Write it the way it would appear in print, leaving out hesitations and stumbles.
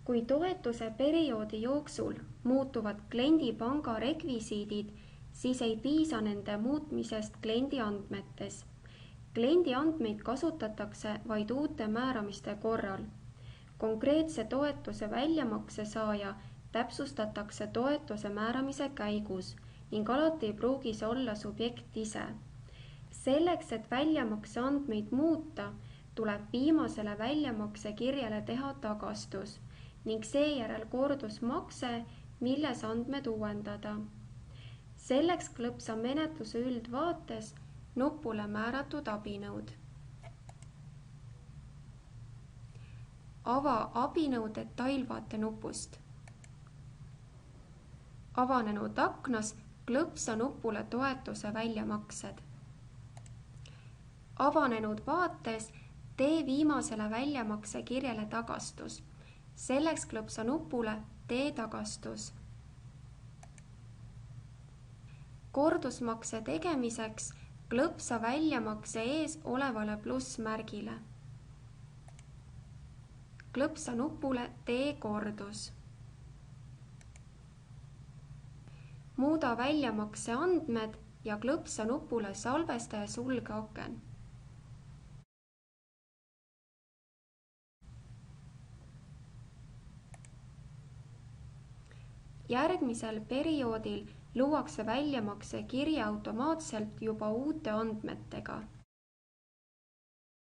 Kui toetuse perioodi jooksul muutuvad kliendipanga rekvisiidid, siis ei piisa nende muutmisest kliendi andmetes. Kliendi andmeid kasutatakse vaid uute määramiste korral. Konkreetse toetuse väljamakse saaja täpsustatakse toetuse määramise käigus ning alati ei pruugi see olla subjekt ise. Selleks, et väljamakse andmeid muuta, tuleb viimasele väljamakse kirjale teha tagastus ning seejärel kordusmakse, milles andmed uuendada. Selleks klõpsa menetluse üldvaates nupule määratud abinõud. Ava abinõu detailvaate nupust. Avanenud aknas klõpsa nupule toetuse väljamaksed. Avanenud vaates tee viimasele väljamakse kirjale tagastus. Selleks klõpsa nupule tee tagastus. Kordusmakse tegemiseks klõpsa väljamakse ees olevale plussmärgile. Klõpsa nupule tee kordus. Muuda väljamakse andmed ja klõpsa nupule salvesta ja sulge aken. Järgmisel perioodil luuakse väljamakse kirja automaatselt juba uute andmetega.